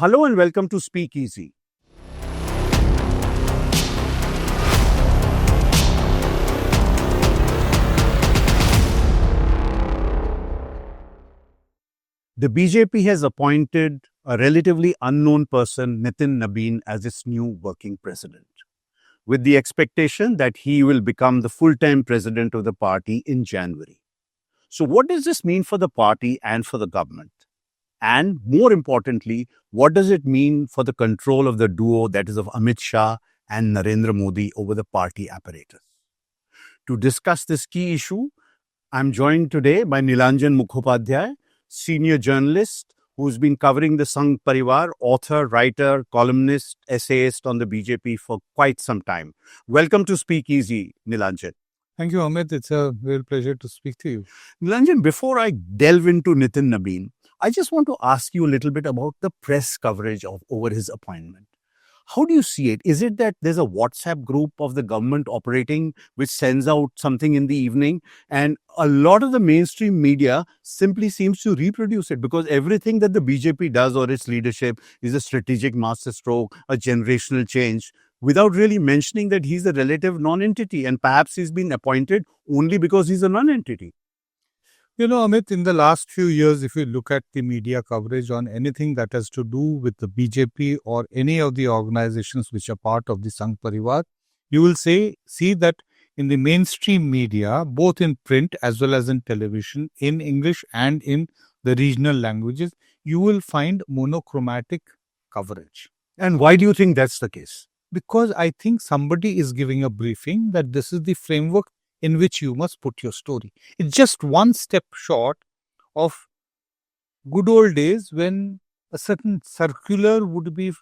Hello and welcome to SpeakEasy. The BJP has appointed a relatively unknown person, Nitin Nabin, as its new working president, with the expectation that he will become the full-time president of the party in January. So what does this mean for the party and for the government? And more importantly, what does it mean for the control of the duo that is of Amit Shah and Narendra Modi over the party apparatus? To discuss this key issue, I'm joined today by Nilanjan Mukhopadhyay, senior journalist who's been covering the Sangh Parivar, author, writer, columnist, essayist on the BJP for quite some time. Welcome to SpeakEasy, Nilanjan. Thank you, Amit. It's a real pleasure to speak to you. Nilanjan, before I delve into Nitin Nabin, I just want to ask you a little bit about the press coverage over his appointment. How do you see it? Is it that there's a WhatsApp group of the government operating which sends out something in the evening, and a lot of the mainstream media simply seems to reproduce it because everything that the BJP does or its leadership is a strategic masterstroke, a generational change, without really mentioning that he's a relative non-entity and perhaps he's been appointed only because he's a non-entity? You know, Amit, in the last few years, if you look at the media coverage on anything that has to do with the BJP or any of the organizations which are part of the Sangh Parivar, you will see that in the mainstream media, both in print as well as in television, in English and in the regional languages, you will find monochromatic coverage. And why do you think that's the case? Because I think somebody is giving a briefing that this is the framework in which you must put your story. It's just one step short of good old days when a certain circular would be,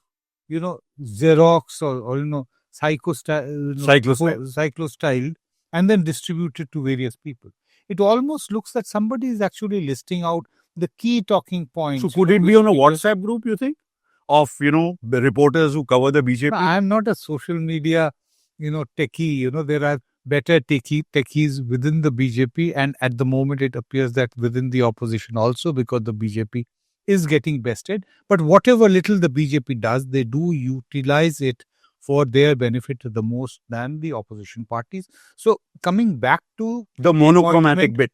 Xerox or cyclostyled and then distributed to various people. It almost looks that somebody is actually listing out the key talking points. So could it be on a WhatsApp group, you think, of, the reporters who cover the BJP? I am not a social media, techie. There are better techies within the BJP, and at the moment it appears that within the opposition also, because the BJP is getting bested. But whatever little the BJP does, they do utilize it for their benefit the most than the opposition parties. So coming back to the monochromatic bit.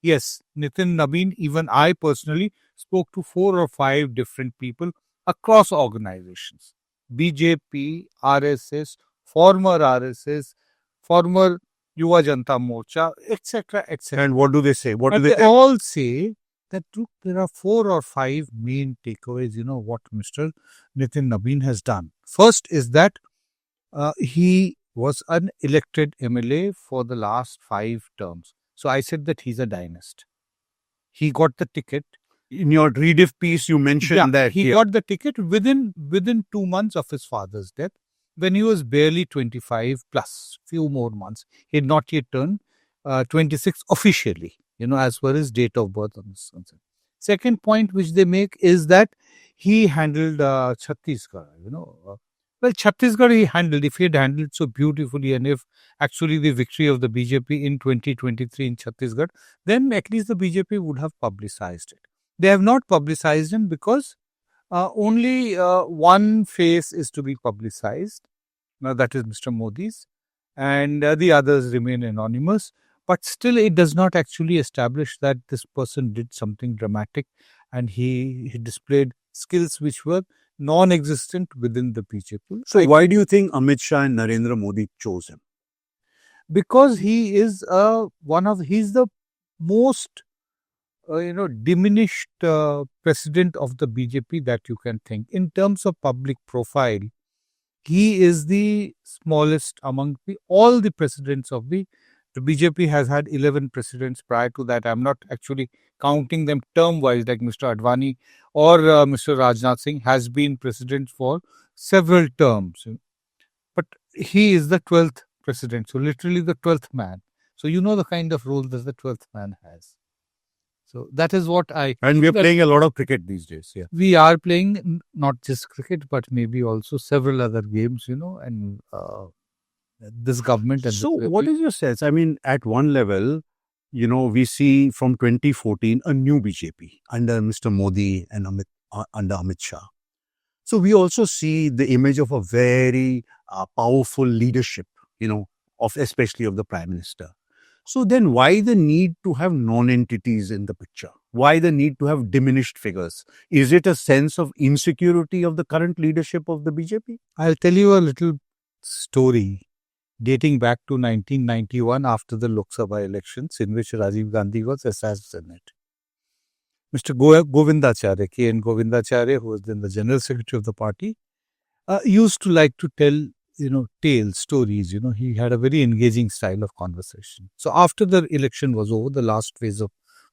Yes, Nitin Nabin, even I personally spoke to 4 or 5 different people across organizations. BJP, RSS, former RSS, former Yuva Janata Morcha, etc., etc. And what do they say? They all say that, look, there are 4 or 5 main takeaways, what Mr. Nitin Nabin has done. First is that he was an elected MLA for the last 5 terms. So I said that he's a dynast. He got the ticket. In your rediff piece, you mentioned that he got the ticket within 2 months of his father's death, when he was barely 25 plus few more months. He had not yet turned 26 officially, as per his date of birth on this concern. Second point which they make is that he handled Chhattisgarh, Well, Chhattisgarh he handled. If he had handled so beautifully, and if actually the victory of the BJP in 2023 in Chhattisgarh, then at least the BJP would have publicized it. They have not publicized him because only one face is to be publicized. Now that is Mr. Modi's, and the others remain anonymous. But still, it does not actually establish that this person did something dramatic, and he displayed skills which were non-existent within the BJP. So why do you think Amit Shah and Narendra Modi chose him? Because he is he's the most diminished president of the BJP that you can think. In terms of public profile, he is the smallest among all the presidents of the BJP. Has had 11 presidents prior to that. I'm not actually counting them term-wise, like Mr. Advani or Mr. Rajnath Singh has been president for several terms. But he is the 12th president, so literally the 12th man. So you know the kind of role that the 12th man has. So that is what And we are playing a lot of cricket these days. Yeah, we are playing not just cricket, but maybe also several other games, and this government. And so what is your sense? I mean, at one level, we see from 2014 a new BJP under Mr. Modi and Amit under Amit Shah. So we also see the image of a very powerful leadership, of especially of the Prime Minister. So then why the need to have non-entities in the picture? Why the need to have diminished figures? Is it a sense of insecurity of the current leadership of the BJP? I'll tell you a little story dating back to 1991 after the Lok Sabha elections in which Rajiv Gandhi was assassinated. Mr. Govindacharya, K.N. Govindacharya, who was then the General Secretary of the party, used to like to tell, tales, stories. He had a very engaging style of conversation. So after the election was over, the last phase of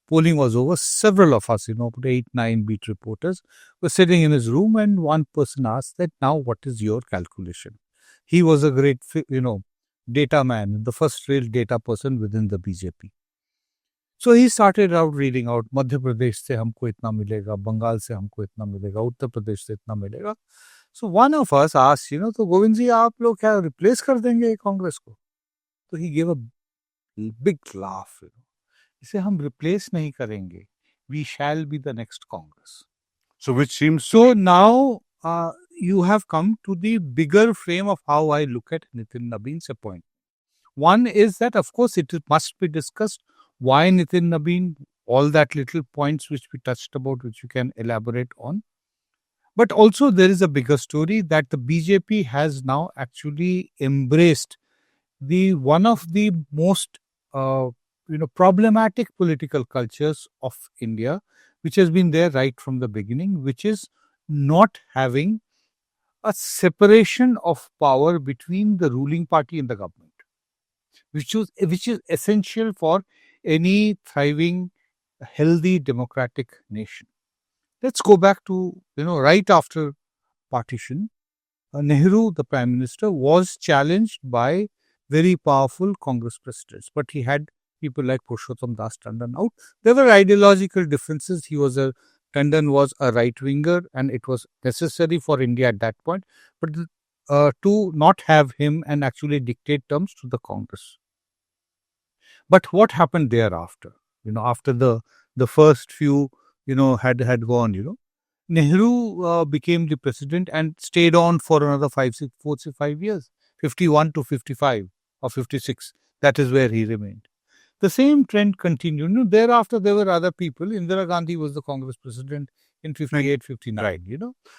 polling was over, several of us, about 8, 9 beat reporters were sitting in his room, and one person asked that, now what is your calculation? He was a great, data man, the first real data person within the BJP. So he started out reading out, Madhya Pradesh se humko itna milega, Bengal se humko itna milega, Uttar Pradesh se itna milega. So one of us asked, तो गोविंद जी आप लोग क्या replace कर देंगे कांग्रेस को? So he gave a big laugh. इसे हम replace नहीं करेंगे. We shall be the next Congress. So which seems... So now you have come to the bigger frame of how I look at Nitin Nabin's appointment. One is that, of course, it must be discussed why Nitin Nabin, all that little points which we touched about, which you can elaborate on. But also there is a bigger story that the BJP has now actually embraced one of the most problematic political cultures of India, which has been there right from the beginning, which is not having a separation of power between the ruling party and the government, which is essential for any thriving, healthy, democratic nation. Let's go back to, right after partition, Nehru, the Prime Minister, was challenged by very powerful Congress presidents, but he had people like Purushottam Das Tandon out. There were ideological differences. Tandon was a right-winger, and it was necessary for India at that point, but to not have him and actually dictate terms to the Congress. But what happened thereafter? After the first few, had gone, Nehru became the president and stayed on for another 5 years, 51 to 55 or 56. That is where he remained. The same trend continued. Thereafter, there were other people. Indira Gandhi was the Congress president in 58, 59. Right.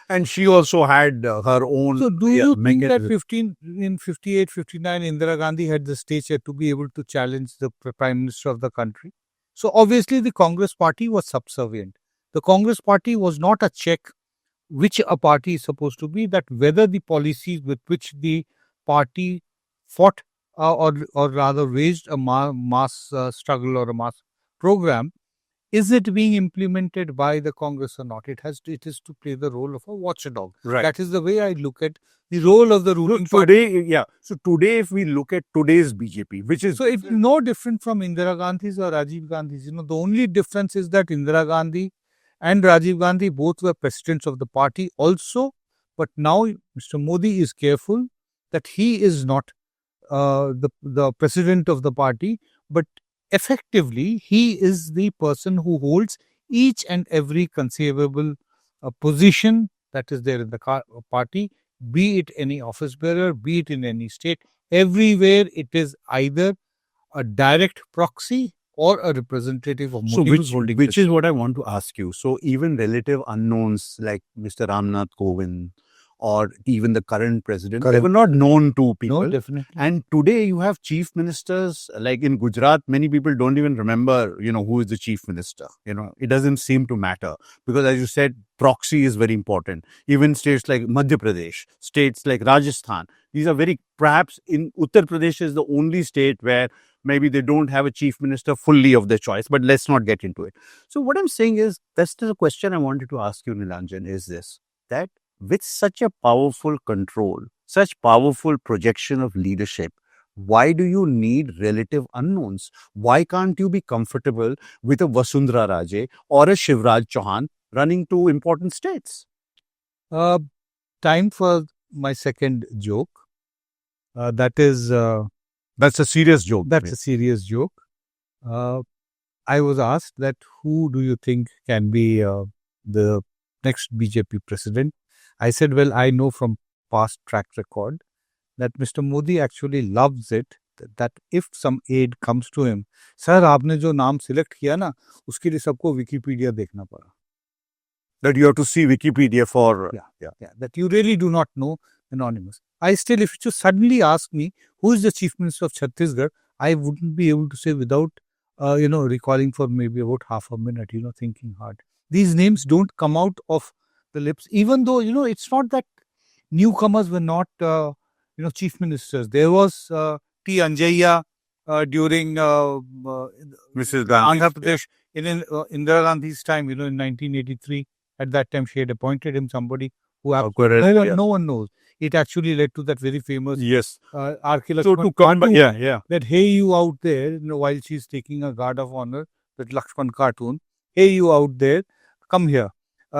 And she also had her own... So do you think that in 58, 59, Indira Gandhi had the stature to be able to challenge the Prime Minister of the country? So obviously the Congress party was subservient. The Congress party was not a check which a party is supposed to be, that whether the policies with which the party fought or rather waged a mass struggle or a mass program, is it being implemented by the Congress or not? It is to play the role of a watchdog. Right. That is the way I look at the role of the ruling party. So today, if we look at today's BJP, which is... So it's no different from Indira Gandhi's or Rajiv Gandhi's. The only difference is that Indira Gandhi and Rajiv Gandhi both were presidents of the party also. But now Mr. Modi is careful that he is not the president of the party, but effectively he is the person who holds each and every conceivable position that is there in the party, be it any office bearer, be it in any state. Everywhere it is either a direct proxy or a representative of Modi. Which is what I want to ask you. So even relative unknowns like Mr. Ramnath Kovind or even the current president, they were not known to people. No, definitely. And today you have chief ministers, like in Gujarat, many people don't even remember, who is the chief minister. It doesn't seem to matter because, as you said, proxy is very important. Even states like Madhya Pradesh, states like Rajasthan, these are perhaps in Uttar Pradesh is the only state where maybe they don't have a chief minister fully of their choice, but let's not get into it. So what I'm saying is, that's the question I wanted to ask you, Nilanjan, is this, that with such a powerful control, such powerful projection of leadership, why do you need relative unknowns? Why can't you be comfortable with a Vasundhara Raje or a Shivraj Chauhan running to important states? Time for my second joke. That's a serious joke. That's a serious joke. I was asked that who do you think can be the next BJP president. I said, well, I know from past track record that Mr. Modi actually loves it, that if some aid comes to him, sir आपने जो नाम select किया ना, उसके लिए सबको Wikipedia देखना पड़ा. That you have to see Wikipedia for... Yeah, that you really do not know anonymous. I still, if you suddenly ask me, who is the Chief Minister of Chhattisgarh, I wouldn't be able to say without, recalling for maybe about half a minute, thinking hard. These names don't come out of the lips, even though, it's not that newcomers were not, chief ministers. There was T. Anjaya during Mrs. Gandhi. Andhra Pradesh, in Indira Gandhi's time, in 1983. At that time, she had appointed him somebody who no one knows. It actually led to that very famous Archie So to come back, that hey you out there, while she's taking a guard of honor, that Lakshman cartoon, hey you out there, come here.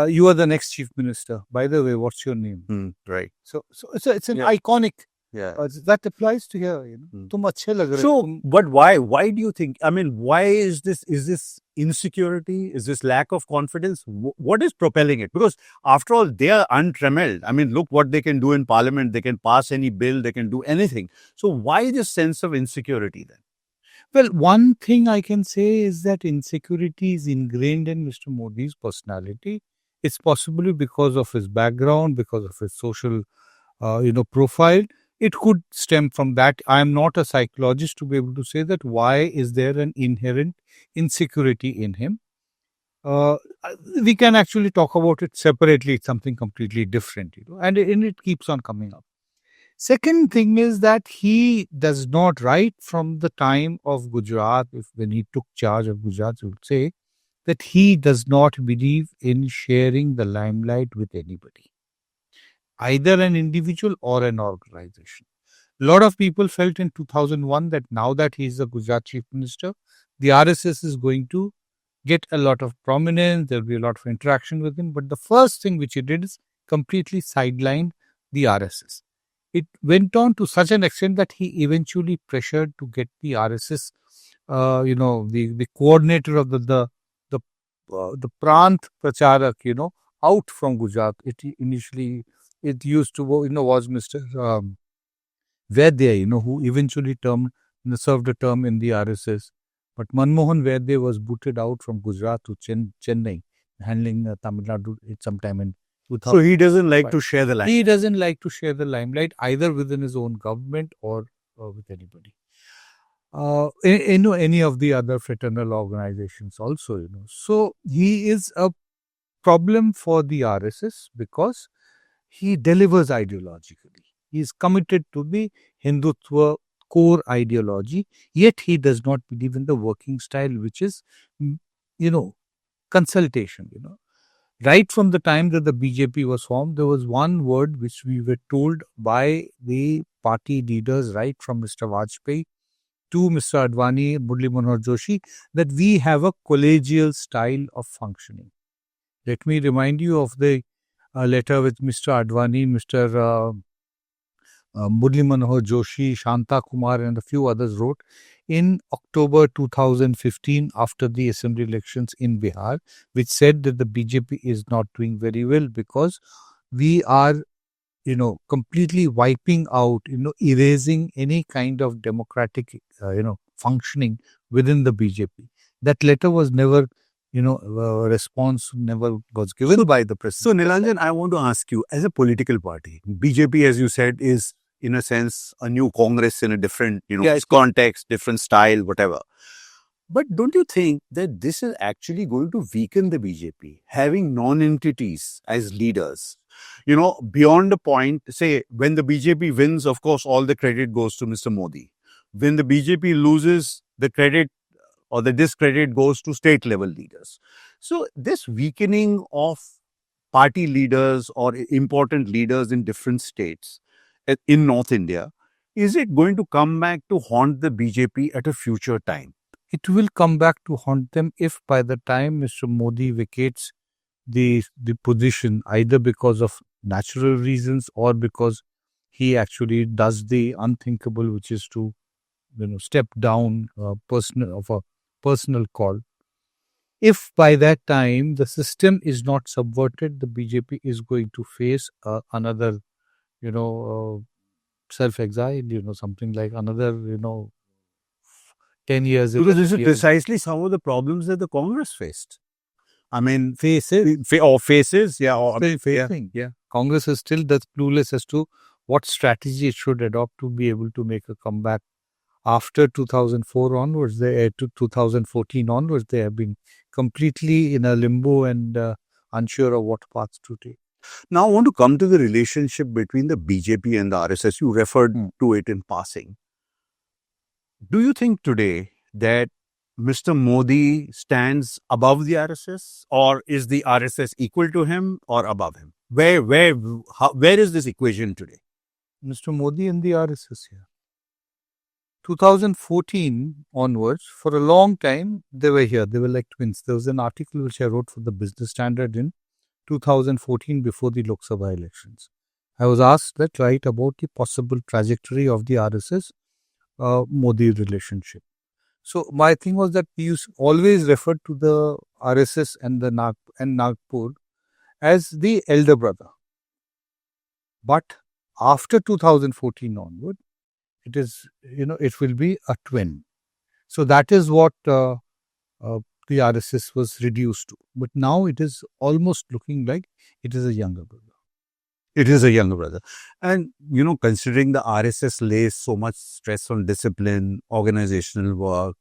You are the next chief minister. By the way, what's your name? Right. So it's an iconic. Yeah. That applies to here. Tum achhe lag rahe. So, but why? Why do you think? I mean, why is this? Is this insecurity? Is this lack of confidence? What is propelling it? Because after all, they are untrammeled. I mean, look what they can do in parliament. They can pass any bill. They can do anything. So why this sense of insecurity then? Well, one thing I can say is that insecurity is ingrained in Mr. Modi's personality. It's possibly because of his background, because of his social, profile. It could stem from that. I am not a psychologist to be able to say that why is there an inherent insecurity in him. We can actually talk about it separately. It's something completely different, and it keeps on coming up. Second thing is that he does not, right from the time of Gujarat, when he took charge of Gujarat, I would say that he does not believe in sharing the limelight with anybody, either an individual or an organization. A lot of people felt in 2001 that now that he is the Gujarat Chief Minister, the RSS is going to get a lot of prominence, there will be a lot of interaction with him. But the first thing which he did is completely sidelined the RSS. It went on to such an extent that he eventually pressured to get the RSS, the coordinator of the Prant Pracharak, out from Gujarat. It used to, was Mr. Vaidya, who eventually served a term in the RSS. But Manmohan Vaidya was booted out from Gujarat to Chennai, handling Tamil Nadu sometime in 2000. So he doesn't like to share the limelight. He doesn't like to share the limelight either within his own government or with anybody. Any of the other fraternal organizations also, So he is a problem for the RSS because he delivers ideologically. He is committed to the Hindutva core ideology, yet he does not believe in the working style, which is, consultation. Right from the time that the BJP was formed, there was one word which we were told by the party leaders, right from Mr. Vajpayee to Mr. Advani, Murli Manohar Joshi, that we have a collegial style of functioning. Let me remind you of the letter with Mr. Advani, Mr. Murli Manohar Joshi, Shanta Kumar and a few others wrote in October 2015 after the assembly elections in Bihar, which said that the BJP is not doing very well because we are, completely wiping out, erasing any kind of democratic, functioning within the BJP. That letter was never, response never was given by the president. So Nilanjan, I want to ask you, as a political party, BJP, as you said, is in a sense a new Congress in a different, context, different style, whatever. But don't you think that this is actually going to weaken the BJP, having non-entities as leaders? Beyond the point, say, when the BJP wins, of course, all the credit goes to Mr. Modi. When the BJP loses, the credit or the discredit goes to state level leaders. So this weakening of party leaders or important leaders in different states in North India, is it going to come back to haunt the BJP at a future time? It will come back to haunt them if by the time Mr. Modi vacates the position, either because of natural reasons or because he actually does the unthinkable, which is to step down of a personal call. if by that time the system is not subverted, the BJP is going to face another, self-exile, something like another, 10 years. Because this is precisely some of the problems that the Congress faced. I mean, faces, yeah, or facing. Yeah. Congress is still that clueless as to what strategy it should adopt to be able to make a comeback. After 2004 onwards, to 2014 onwards, they have been completely in a limbo and unsure of what path to take. Now, I want to come to the relationship between the BJP and the RSS. You referred to it in passing. Do you think today that Mr. Modi stands above the RSS, or is the RSS equal to him or above him? Where is this equation today? Mr. Modi and the RSS here. 2014 onwards, for a long time, they were here. They were like twins. There was an article which I wrote for the Business Standard in 2014 before the Lok Sabha elections. I was asked that write about the possible trajectory of the RSS Modi relationship. So my thing was that we always referred to the RSS and the Nagpur as the elder brother. But after 2014 onward, it is, it will be a twin. So that is what the RSS was reduced to. But now it is almost looking like it is a younger brother. It is a younger brother. And, considering the RSS lays so much stress on discipline, organizational work,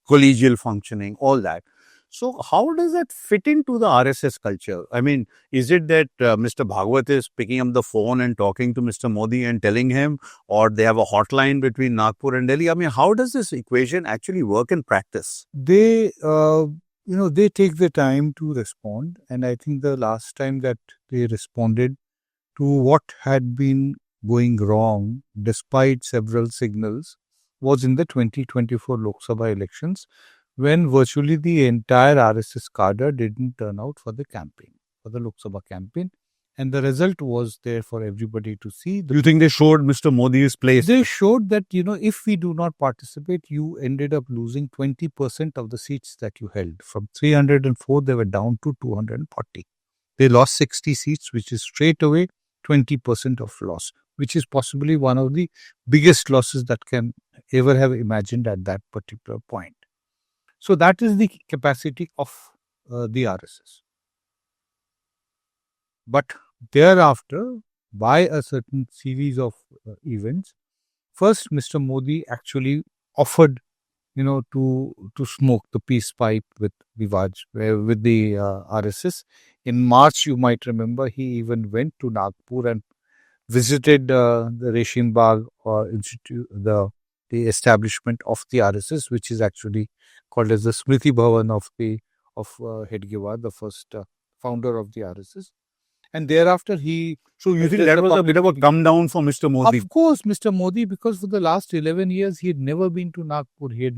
collegial functioning, all that. So how does that fit into the RSS culture? I mean, is it that Mr. Bhagwat is picking up the phone and talking to Mr. Modi and telling him, or they have a hotline between Nagpur and Delhi? I mean, how does this equation actually work in practice? They, they take the time to respond. And I think the last time that they responded to what had been going wrong, despite several signals, was in the 2024 Lok Sabha elections, when virtually the entire RSS cadre didn't turn out for the campaign, for the Lok Sabha campaign. And the result was there for everybody to see. Do you think they showed Mr. Modi's place? They showed that, if we do not participate, you ended up losing 20% of the seats that you held. From 304, they were down to 240. They lost 60 seats, which is straight away 20% of loss, which is possibly one of the biggest losses that can ever have imagined at that particular point. So that is the capacity of the RSS. But thereafter, by a certain series of events, first Mr. Modi actually offered, to smoke the peace pipe with the RSS. In March, you might remember, he even went to Nagpur and visited the Reshin Bagh Institute, the establishment of the RSS, which is actually called as the Smriti Bhavan of Hedgewar, the first founder of the RSS. And thereafter So you think that was a bit of a come down for Mr. Modi? Of course, Mr. Modi, because for the last 11 years, he had never been to Nagpur. He had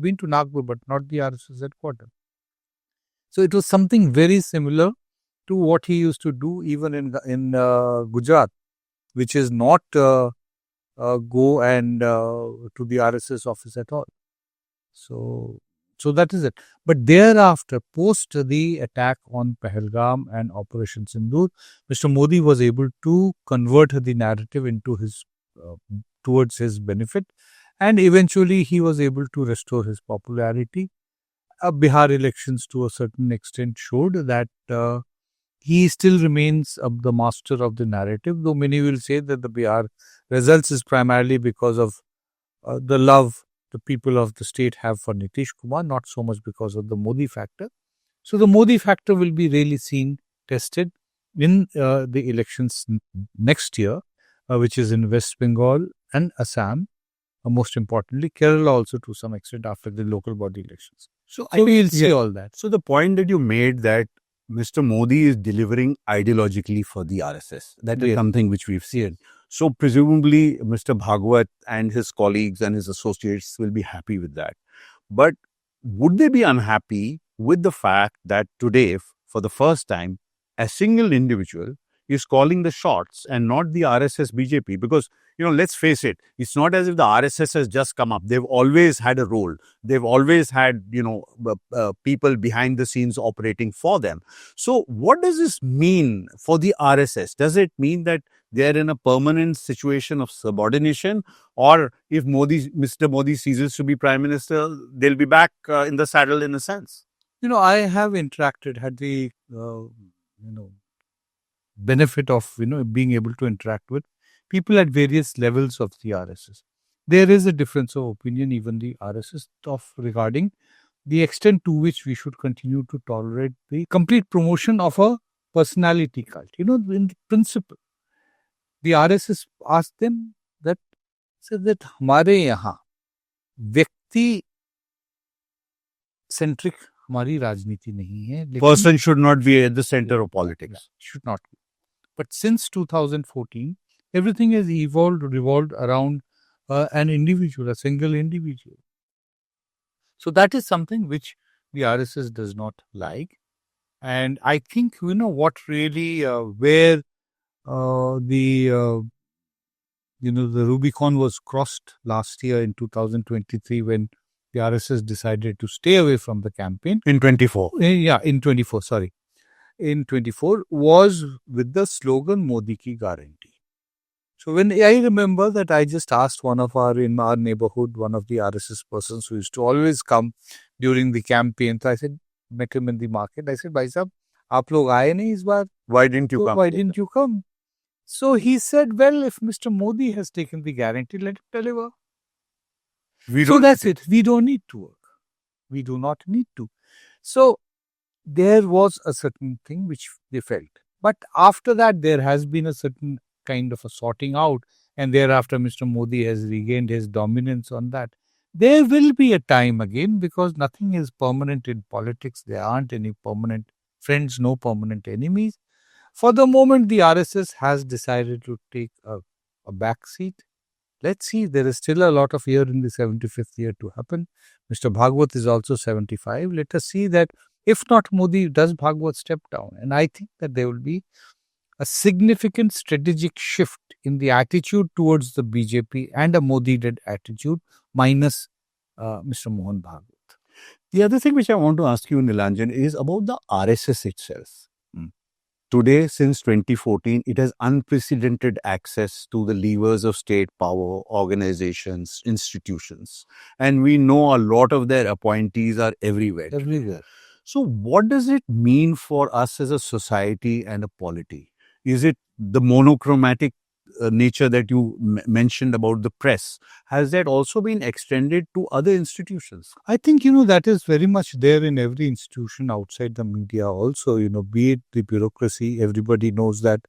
been to Nagpur, but not the RSS headquarters. So it was something very similar to what he used to do even in Gujarat, which is not go and to the RSS office at all. So that is it. But thereafter, post the attack on Pahalgam and Operation Sindoor, Mr. Modi was able to convert the narrative into towards his benefit, and eventually he was able to restore his popularity. Bihar elections to a certain extent showed that he still remains the master of the narrative, though many will say that the Bihar results is primarily because of the love the people of the state have for Nitish Kumar, not so much because of the Modi factor. So the Modi factor will be really tested in the elections next year, which is in West Bengal and Assam. Most importantly, Kerala also to some extent after the local body elections. So we'll see all that. So the point that you made that Mr. Modi is delivering ideologically for the RSS, that is something which we've seen. So presumably Mr. Bhagwat and his colleagues and his associates will be happy with that. But would they be unhappy with the fact that today, for the first time, a single individual is calling the shots and not the RSS BJP? Because let's face it, it's not as if the RSS has just come up. They've always had a role. They've always had, people behind the scenes operating for them. So what does this mean for the RSS? Does it mean that they're in a permanent situation of subordination, or if Mr. Modi ceases to be prime minister, they'll be back in the saddle in a sense? I have interacted, had the benefit of being able to interact with people at various levels of the RSS. There is a difference of opinion, even the RSS, of regarding the extent to which we should continue to tolerate the complete promotion of a personality cult. In principle, the RSS asked them that, said that हमारे यहाँ व्यक्ति centric हमारी राजनीति नहीं है. Person should not be at the center of politics. Should not be. But since 2014, everything has revolved around an individual, a single individual. So that is something which the RSS does not like. And I think, what really, where the Rubicon was crossed last year in 2023 when the RSS decided to stay away from the campaign. In 24. In 24, sorry. In 24 was with the slogan Modi ki guarantee. So when I remember that I just asked in our neighborhood, one of the RSS persons who used to always come during the campaign. So I said, met him in the market. I said, Bhai sahab, aap log aaye nahi is baar? Why didn't you come? Why didn't you come? So he said, well, if Mr. Modi has taken the guarantee, let him deliver. So that's it. We don't need to work. We do not need to. So there was a certain thing which they felt. But after that, there has been a certain kind of a sorting out. And thereafter, Mr. Modi has regained his dominance on that. There will be a time again, because nothing is permanent in politics. There aren't any permanent friends, no permanent enemies. For the moment, the RSS has decided to take a back seat. Let's see, there is still a lot of year in the 75th year to happen. Mr. Bhagwat is also 75. Let us see that if not Modi, does Bhagwat step down? And I think that there will be a significant strategic shift in the attitude towards the BJP and a Modi-led attitude minus Mr. Mohan Bhagwat. The other thing which I want to ask you, Nilanjan, is about the RSS itself. Today, since 2014, it has unprecedented access to the levers of state power, organizations, institutions. And we know a lot of their appointees are everywhere. So what does it mean for us as a society and a polity? Is it the monochromatic nature that you mentioned about the press? Has that also been extended to other institutions? I think, that is very much there in every institution outside the media also, be it the bureaucracy. Everybody knows that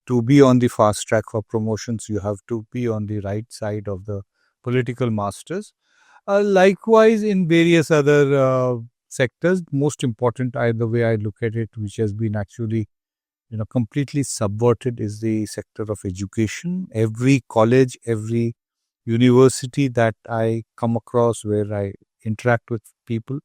to be on the fast track for promotions, you have to be on the right side of the political masters. Likewise, in various other sectors, most important, the way I look at it, which has been actually completely subverted, is the sector of education. Every college, every university that I come across, where I interact with people,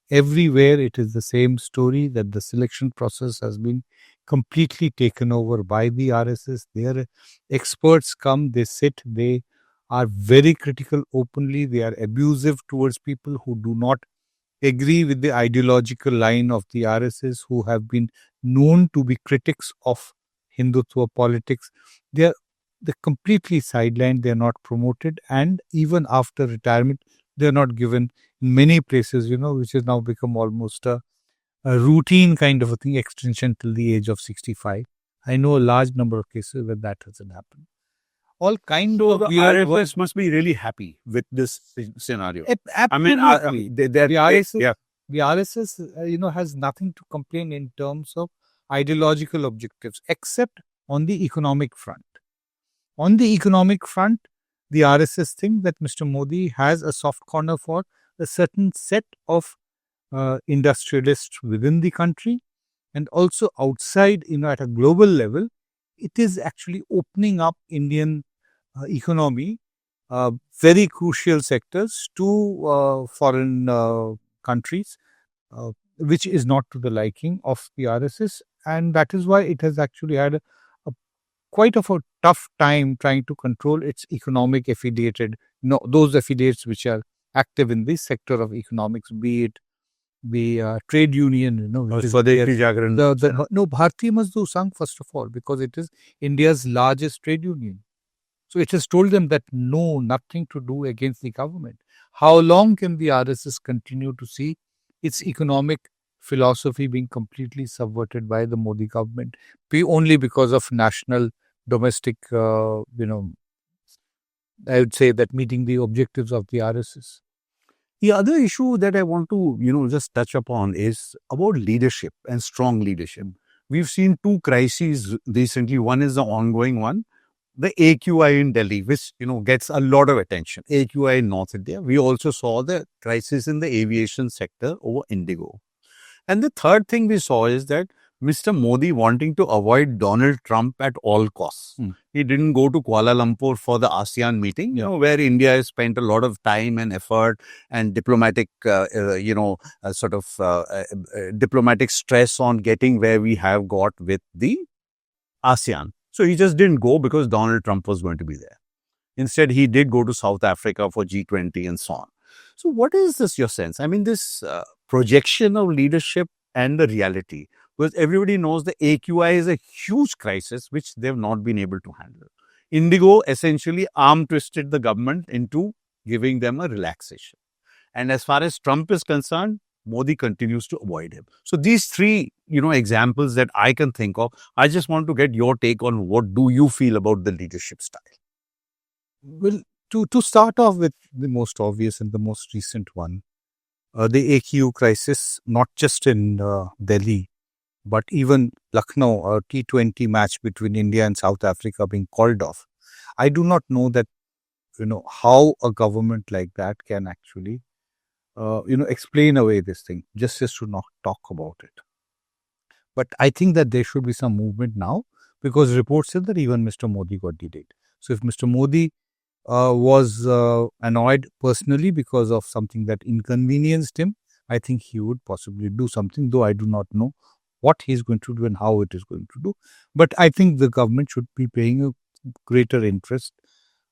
everywhere it is the same story, that the selection process has been completely taken over by the RSS. Their experts come, they sit, they are very critical openly, they are abusive towards people who do not agree with the ideological line of the RSS, who have been known to be critics of Hindutva politics. They're completely sidelined, they're not promoted, and even after retirement, they're not given in many places, which has now become almost a routine kind of a thing, extension till the age of 65. I know a large number of cases where that hasn't happened. All kind of the RSS must be really happy with this scenario. Absolutely. The RSS, has nothing to complain in terms of ideological objectives, except on the economic front. On the economic front, the RSS thinks that Mr. Modi has a soft corner for a certain set of industrialists within the country, and also outside, at a global level. It is actually opening up Indian economy, very crucial sectors, to foreign countries, which is not to the liking of the RSS. And that is why it has actually had quite of a tough time trying to control its economic affiliated, those affiliates which are active in this sector of economics, be it the trade union, which is Bharatiya Mazdoor Sangh, first of all, because it is India's largest trade union. So it has told them that no, nothing to do against the government. How long can the RSS continue to see its economic philosophy being completely subverted by the Modi government, only because of national, domestic, I would say that meeting the objectives of the RSS? The other issue that I want to, just touch upon is about leadership and strong leadership. We've seen two crises recently. One is the ongoing one, the AQI in Delhi, which, gets a lot of attention. AQI in North India. We also saw the crisis in the aviation sector over Indigo. And the third thing we saw is that Mr. Modi wanting to avoid Donald Trump at all costs. He didn't go to Kuala Lumpur for the ASEAN meeting, where India has spent a lot of time and effort and diplomatic, diplomatic stress on getting where we have got with the ASEAN. So he just didn't go because Donald Trump was going to be there. Instead, he did go to South Africa for G20 and so on. So what is this, your sense? I mean, this projection of leadership and the reality, because everybody knows the AQI is a huge crisis which they've not been able to handle. Indigo essentially arm twisted the government into giving them a relaxation. And as far as Trump is concerned, Modi continues to avoid him. So these three, examples that I can think of, I just want to get your take on what do you feel about the leadership style? Well, to start off with the most obvious and the most recent one, the AQU crisis, not just in Delhi, but even Lucknow, a T20 match between India and South Africa being called off. I do not know that, how a government like that can actually, explain away this thing, just to not talk about it. But I think that there should be some movement now, because reports say that even Mr. Modi got delayed. So if Mr. Modi was annoyed personally because of something that inconvenienced him, I think he would possibly do something, though I do not know what he is going to do and how it is going to do. But I think the government should be paying a greater interest,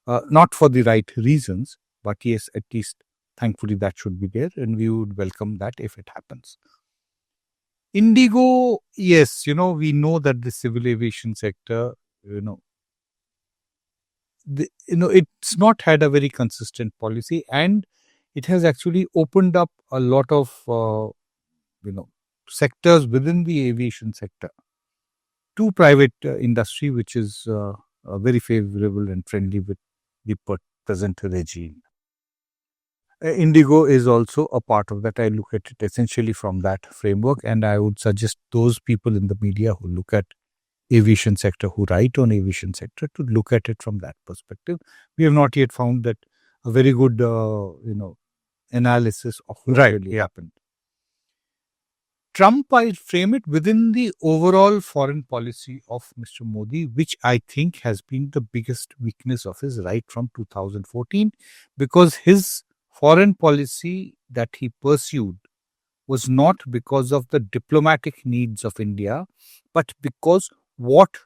not for the right reasons, but yes, at least thankfully that should be there, and we would welcome that if it happens. Indigo, yes, we know that the civil aviation sector, it's not had a very consistent policy, and it has actually opened up a lot of, sectors within the aviation sector to private industry, which is very favorable and friendly with the present regime. Indigo is also a part of that. I look at it essentially from that framework, and I would suggest those people in the media who look at aviation sector, who write on aviation sector, to look at it from that perspective. We have not yet found that a very good, analysis of what really happened. Trump, I frame it within the overall foreign policy of Mr. Modi, which I think has been the biggest weakness of his right from 2014, because his foreign policy that he pursued was not because of the diplomatic needs of India, but because what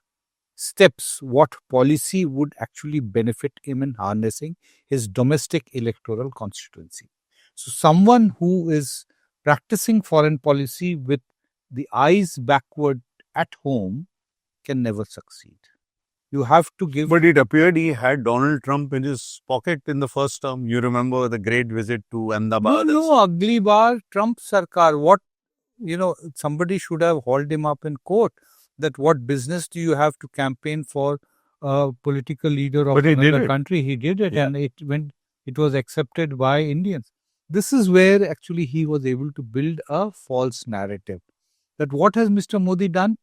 steps, what policy would actually benefit him in harnessing his domestic electoral constituency. So someone who is practicing foreign policy with the eyes backward at home can never succeed. You have to give... But it appeared he had Donald Trump in his pocket in the first term. You remember the great visit to Ahmedabad. No, Agli Bar, Trump Sarkar. What, somebody should have hauled him up in court. That what business do you have to campaign for a political leader of another country? He did it, and it was accepted by Indians. This is where actually he was able to build a false narrative. That what has Mr. Modi done?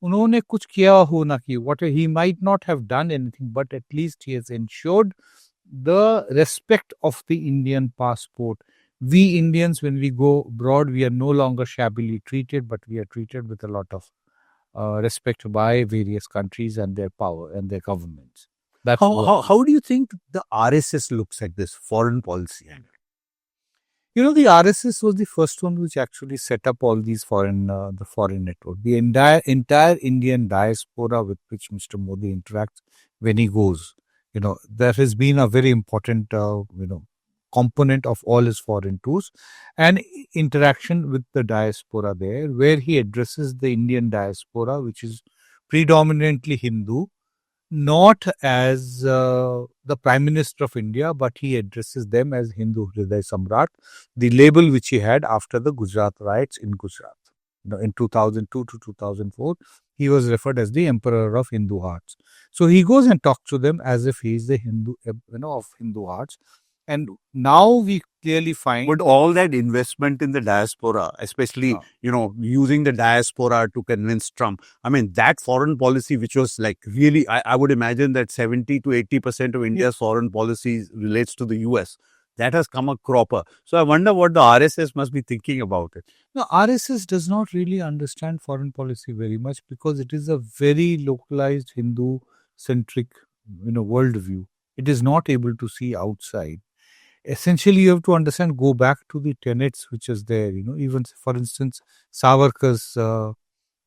उन्होंने कुछ किया हो ना किया. What he might not have done anything, but at least he has ensured the respect of the Indian passport. We Indians, when we go abroad, we are no longer shabbily treated, but we are treated with a lot of respect by various countries and their power and their governments. How do you think the RSS looks at this foreign policy angle? The RSS was the first one which actually set up all these the foreign network. The entire Indian diaspora with which Mr. Modi interacts when he goes, there has been a very important, component of all his foreign tours and interaction with the diaspora there, where he addresses the Indian diaspora, which is predominantly Hindu, not as the Prime Minister of India, but he addresses them as Hindu Hriday Samrat, the label which he had after the Gujarat riots in Gujarat. In 2002 to 2004, he was referred as the Emperor of Hindu Hearts. So he goes and talks to them as if he is the Hindu, of Hindu Hearts. And now we clearly find. But all that investment in the diaspora, especially, using the diaspora to convince Trump, I mean, that foreign policy, which was like really, I would imagine that 70 to 80% of India's foreign policy relates to the US. That has come a cropper. So I wonder what the RSS must be thinking about it. No, RSS does not really understand foreign policy very much because it is a very localized Hindu-centric, worldview. It is not able to see outside. Essentially, you have to understand, go back to the tenets which is there. Even for instance, Savarkar's,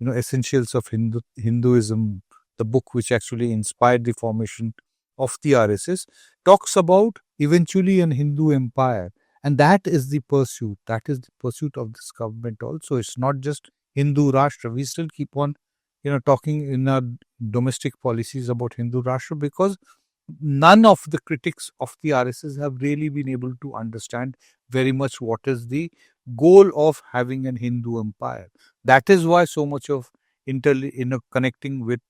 Essentials of Hinduism, the book which actually inspired the formation of the RSS, talks about eventually an Hindu empire. And that is the pursuit. That is the pursuit of this government also. It's not just Hindu Rashtra. We still keep on, talking in our domestic policies about Hindu Rashtra because none of the critics of the RSS have really been able to understand very much what is the goal of having an Hindu empire. That is why so much of connecting with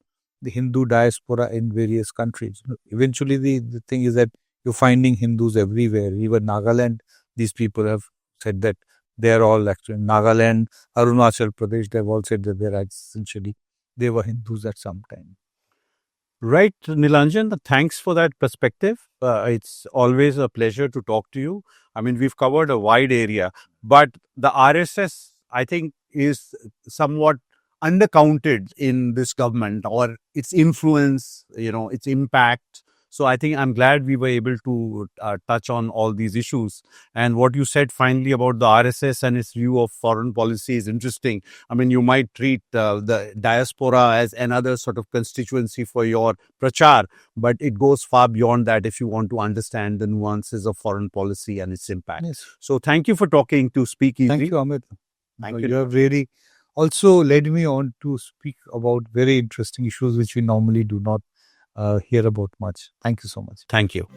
the Hindu diaspora in various countries. Eventually, the thing is that you're finding Hindus everywhere. Even Nagaland, these people have said that they're all actually Nagaland, Arunachal Pradesh. They've all said that they were Hindus at some time. Right, Nilanjan, thanks for that perspective. It's always a pleasure to talk to you. I mean, we've covered a wide area, but the RSS, I think, is somewhat undercounted in this government, or its influence, its impact. So I think I'm glad we were able to touch on all these issues. And what you said finally about the RSS and its view of foreign policy is interesting. I mean, you might treat the diaspora as another sort of constituency for your prachar, but it goes far beyond that if you want to understand the nuances of foreign policy and its impact. Yes. So thank you for talking to SpeakEasy. Thank you, Amit. Thank you. You have really also led me on to speak about very interesting issues which we normally do not hear about much. Thank you so much. Thank you.